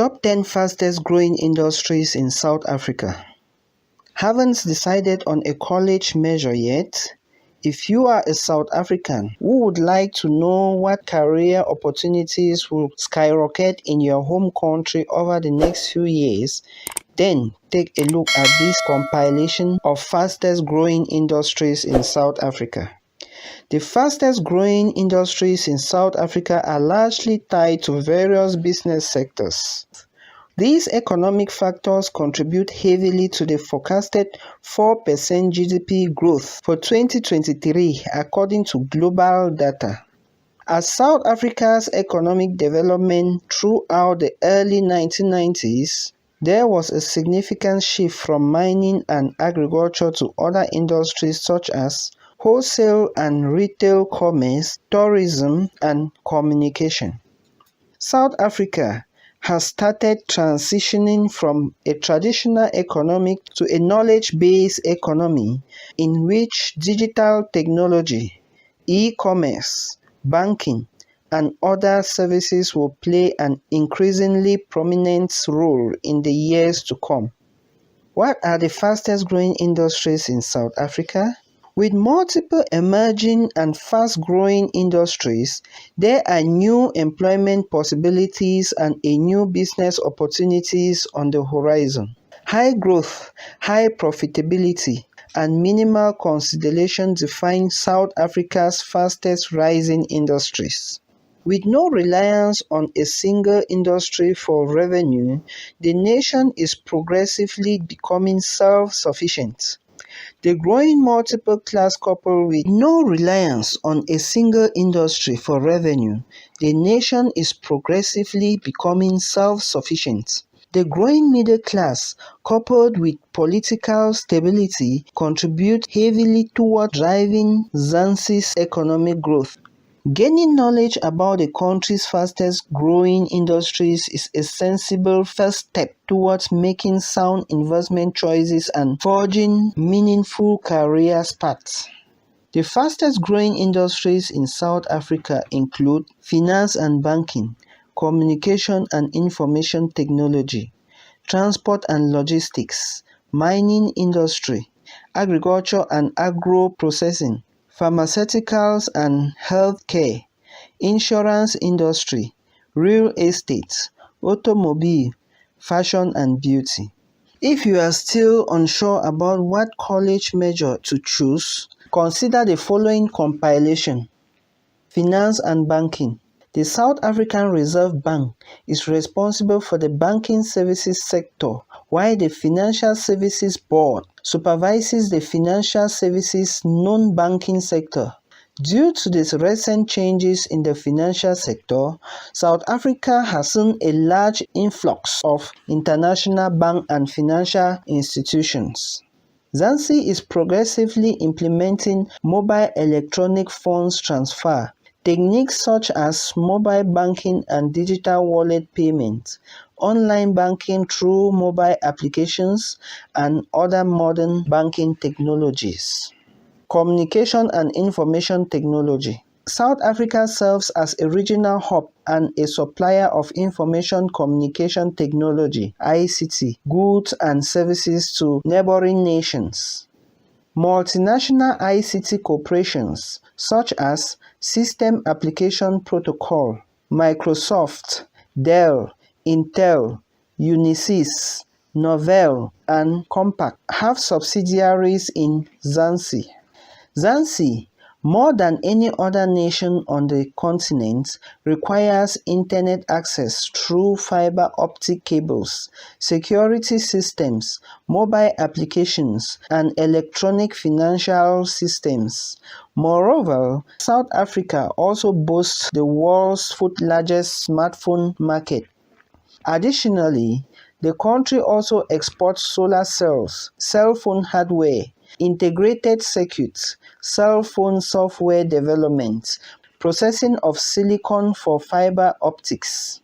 Top 10 fastest growing industries in South Africa. Haven't decided on a college measure yet? If you are a South African who would like to know what career opportunities will skyrocket in your home country over the next few years, then take a look at this compilation of fastest growing industries in South Africa. The fastest growing industries in South Africa are largely tied to various business sectors. These economic factors contribute heavily to the forecasted 4% GDP growth for 2023 according to global data. As South Africa's economic development throughout the early 1990s, there was a significant shift from mining and agriculture to other industries such as wholesale and retail commerce, tourism, and communication. South Africa has started transitioning from a traditional economic to a knowledge-based economy in which digital technology, e-commerce, banking, and other services will play an increasingly prominent role in the years to come. What are the fastest growing industries in South Africa? With multiple emerging and fast-growing industries, there are new employment possibilities and new business opportunities on the horizon. High growth, high profitability, and minimal consolidation define South Africa's fastest rising industries. With no reliance on a single industry for revenue, the nation is progressively becoming self-sufficient. The growing multiple class coupled with no reliance on a single industry for revenue, the nation is progressively becoming self-sufficient. The growing middle class coupled with political stability contribute heavily toward driving Zanzi's economic growth. Gaining knowledge about the country's fastest growing industries is a sensible first step towards making sound investment choices and forging meaningful career paths. The fastest growing industries in South Africa include finance and banking, communication and information technology, transport and logistics, mining industry, agriculture and agro-processing, pharmaceuticals and healthcare, insurance industry, real estate, automobile, fashion and beauty. If you are still unsure about what college major to choose, consider the following compilation. Finance and banking. The South African Reserve Bank is responsible for the banking services sector, while the Financial Services Board supervises the financial services non-banking sector. Due to the recent changes in the financial sector, South Africa has seen a large influx of international bank and financial institutions. Zanzi is progressively implementing mobile electronic funds transfer, techniques such as mobile banking and digital wallet payment, online banking through mobile applications, and other modern banking technologies. Communication and information technology. South Africa serves as a regional hub and a supplier of information communication technology (ICT) goods and services to neighboring nations. Multinational ICT corporations such as System Application Protocol, Microsoft, Dell, Intel, Unisys, Unveil, and Compaq have subsidiaries in Zanzi. Zanzi, more than any other nation on the continent, requires internet access through fiber optic cables, security systems, mobile applications, and electronic financial systems. Moreover, South Africa also boasts the world's fourth-largest smartphone market. Additionally, the country also exports solar cells, cell phone hardware, integrated circuits, cell phone software development, processing of silicon for fiber optics.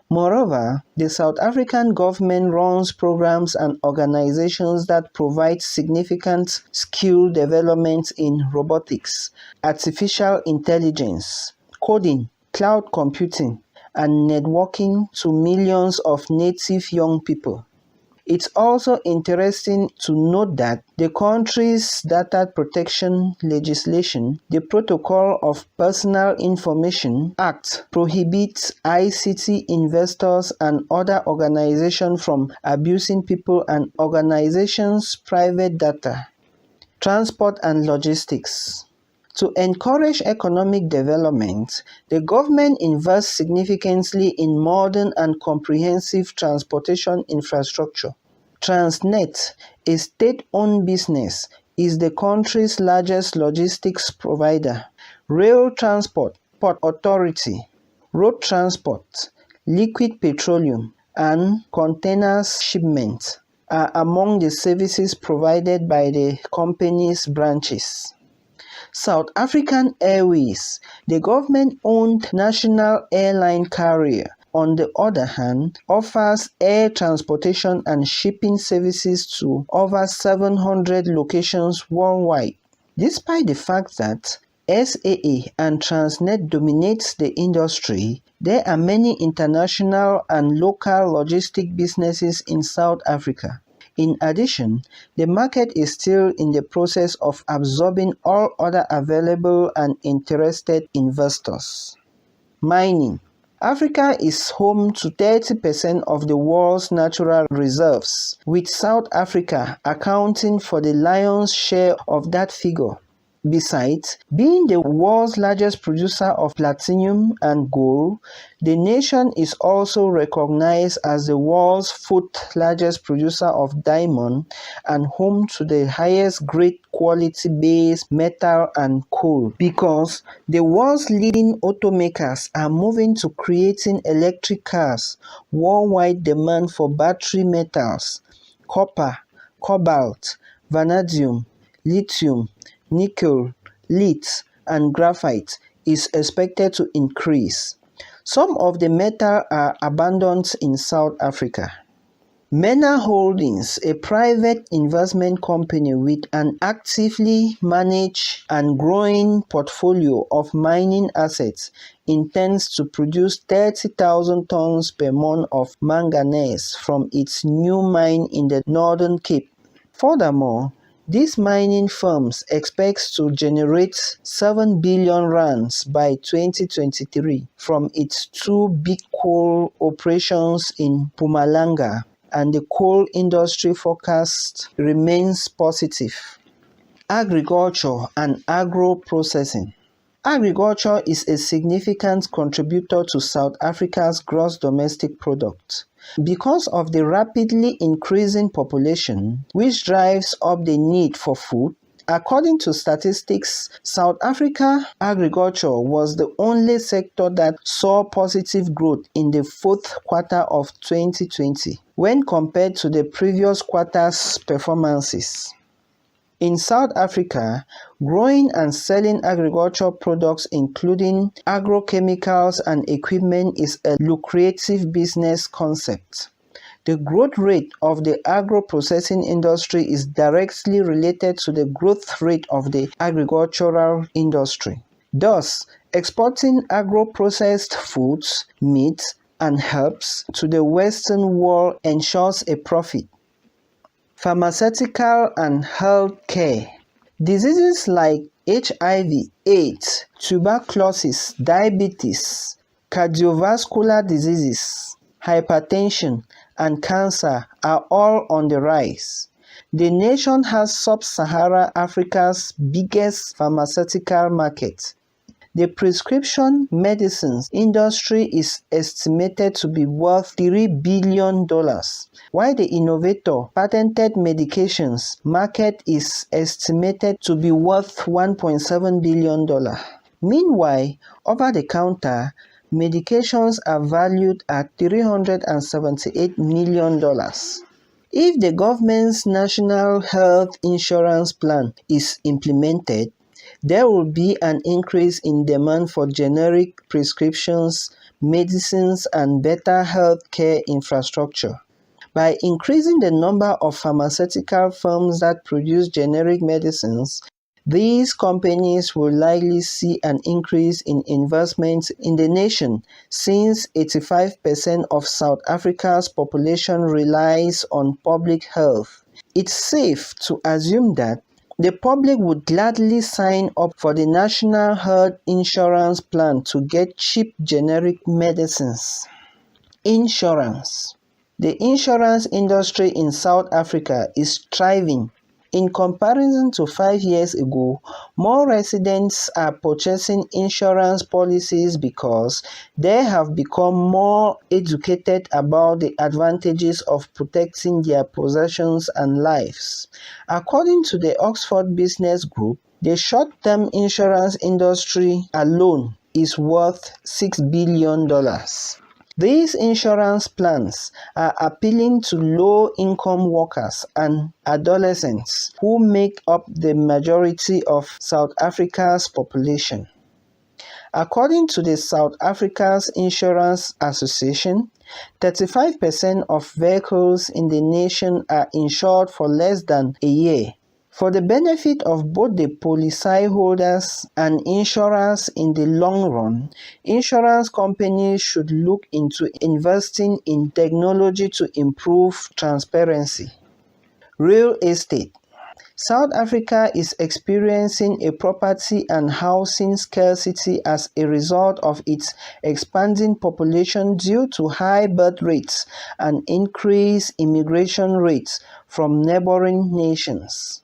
Moreover, the South African government runs programs and organizations that provide significant skill development in robotics, artificial intelligence, coding, cloud computing, and networking to millions of native young people. It's also interesting to note that the country's data protection legislation, the Protocol of Personal Information Act, prohibits ICT investors and other organizations from abusing people and organizations' private data. Transport and logistics. To encourage economic development, the government invests significantly in modern and comprehensive transportation infrastructure. Transnet, a state-owned business, is the country's largest logistics provider. Rail transport, port authority, road transport, liquid petroleum, and containers shipment are among the services provided by the company's branches. South African Airways, the government-owned national airline carrier, on the other hand, offers air transportation and shipping services to over 700 locations worldwide. Despite the fact that SAA and Transnet dominate the industry, there are many international and local logistic businesses in South Africa. In addition, the market is still in the process of absorbing all other available and interested investors. Mining. Africa is home to 30% of the world's natural reserves, with South Africa accounting for the lion's share of that figure. Besides being the world's largest producer of platinum and gold, the nation is also recognized as the world's fourth largest producer of diamond and home to the highest grade quality base metal and coal, because the world's leading automakers are moving to creating electric cars. Worldwide demand for battery metals, copper, cobalt, vanadium, lithium, nickel, lead, and graphite is expected to increase. Some of the metals are abundant in South Africa. MENA Holdings, a private investment company with an actively managed and growing portfolio of mining assets, intends to produce 30,000 tons per month of manganese from its new mine in the Northern Cape. Furthermore, this mining firm expects to generate 7 billion rands by 2023 from its two big coal operations in Mpumalanga, and the coal industry forecast remains positive. Agriculture and agro-processing. Agriculture is a significant contributor to South Africa's gross domestic product. Because of the rapidly increasing population, which drives up the need for food, according to statistics, South Africa agriculture was the only sector that saw positive growth in the fourth quarter of 2020 when compared to the previous quarter's performances. In South Africa, growing and selling agricultural products including agrochemicals and equipment is a lucrative business concept. The growth rate of the agro-processing industry is directly related to the growth rate of the agricultural industry. Thus, exporting agro-processed foods, meat, and herbs to the Western world ensures a profit. Pharmaceutical and health care. Diseases like HIV, AIDS, tuberculosis, diabetes, cardiovascular diseases, hypertension, and cancer are all on the rise. The nation has Sub-Saharan Africa's biggest pharmaceutical market. The prescription medicines industry is estimated to be worth $3 billion, while the innovator patented medications market is estimated to be worth $1.7 billion. Meanwhile, over-the-counter medications are valued at $378 million. If the government's National Health Insurance Plan is implemented, there will be an increase in demand for generic prescriptions, medicines, and better health care infrastructure. By increasing the number of pharmaceutical firms that produce generic medicines, These companies will likely see an increase in investment in the nation since 85% of South Africa's population relies on public health. It's safe to assume that the public would gladly sign up for the National Health Insurance Plan to get cheap generic medicines. Insurance. The insurance industry in South Africa is thriving. In comparison to 5 years ago, more residents are purchasing insurance policies because they have become more educated about the advantages of protecting their possessions and lives. According to the Oxford Business Group, the short-term insurance industry alone is worth $6 billion. These insurance plans are appealing to low-income workers and adolescents who make up the majority of South Africa's population. According to the South Africa's Insurance Association, 35% of vehicles in the nation are insured for less than a year. For the benefit of both the policyholders and insurers in the long run, insurance companies should look into investing in technology to improve transparency. Real estate. South Africa is experiencing a property and housing scarcity as a result of its expanding population due to high birth rates and increased immigration rates from neighboring nations.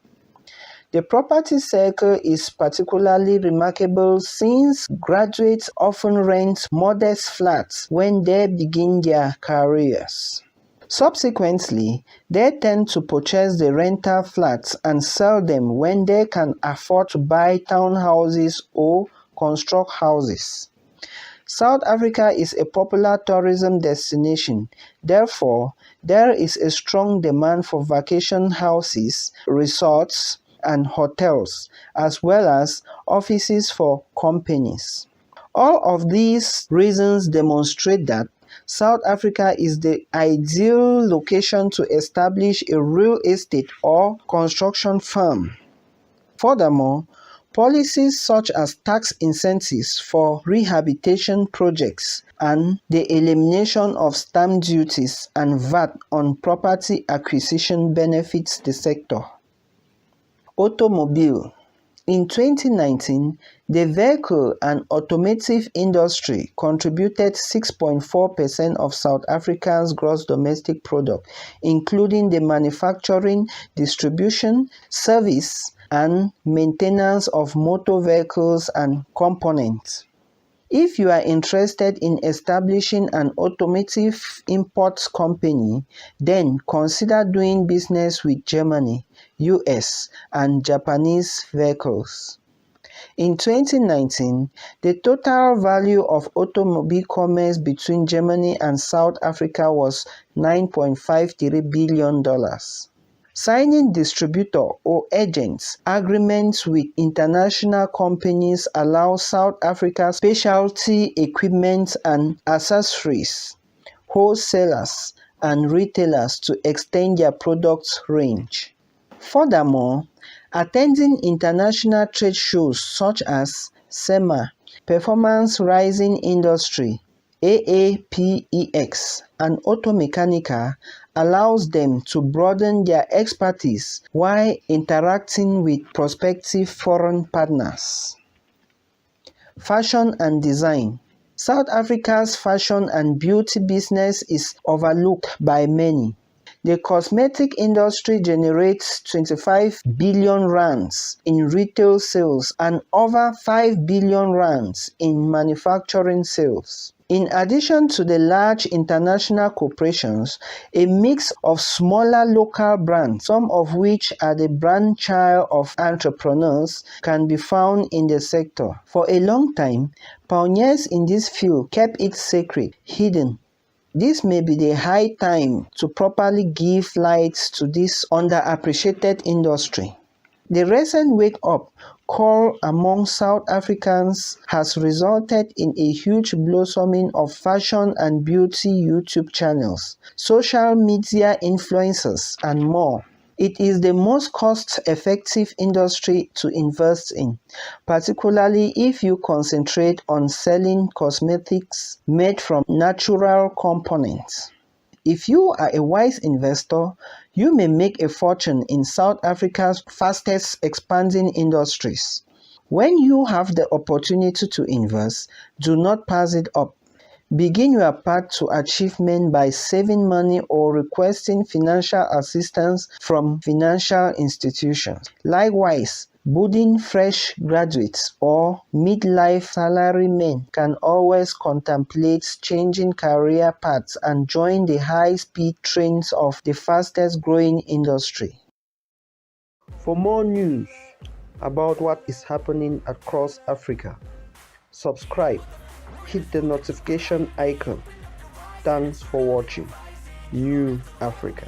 The property sector is particularly remarkable since graduates often rent modest flats when they begin their careers. Subsequently, they tend to purchase the rental flats and sell them when they can afford to buy townhouses or construct houses. South Africa is a popular tourism destination. Therefore, there is a strong demand for vacation houses, resorts, and hotels, as well as offices for companies. All of these reasons demonstrate that South Africa is the ideal location to establish a real estate or construction firm. Furthermore, policies such as tax incentives for rehabilitation projects and the elimination of stamp duties and VAT on property acquisition benefits the sector. Automobile. In 2019, the vehicle and automotive industry contributed 6.4% of South Africa's gross domestic product, including the manufacturing, distribution, service, and maintenance of motor vehicles and components. If you are interested in establishing an automotive imports company, then consider doing business with Germany, US, and Japanese vehicles. In 2019, the total value of automobile commerce between Germany and South Africa was $9.53 billion. Signing distributor or agents agreements with international companies allows South Africa's specialty equipment and accessories, wholesalers, and retailers to extend their product range. Furthermore, attending international trade shows such as SEMA, Performance Rising Industry, AAPEX, and Automechanica allows them to broaden their expertise while interacting with prospective foreign partners. Fashion and design. South Africa's fashion and beauty business is overlooked by many. The cosmetic industry generates 25 billion rands in retail sales and over 5 billion rands in manufacturing sales. In addition to the large international corporations, a mix of smaller local brands, some of which are the brainchild of entrepreneurs, can be found in the sector. For a long time, pioneers in this field kept it secret, hidden. This may be the high time to properly give light to this underappreciated industry. The recent wake-up call among South Africans has resulted in a huge blossoming of fashion and beauty YouTube channels, social media influencers, and more. It is the most cost-effective industry to invest in, particularly if you concentrate on selling cosmetics made from natural components. If you are a wise investor, you may make a fortune in South Africa's fastest expanding industries. When you have the opportunity to invest, do not pass it up. Begin your path to achievement by saving money or requesting financial assistance from financial institutions. Likewise, budding fresh graduates or midlife salarymen can always contemplate changing career paths and join the high-speed trains of the fastest-growing industry. For more news about what is happening across Africa, subscribe, hit the notification icon. Thanks for watching. New Africa.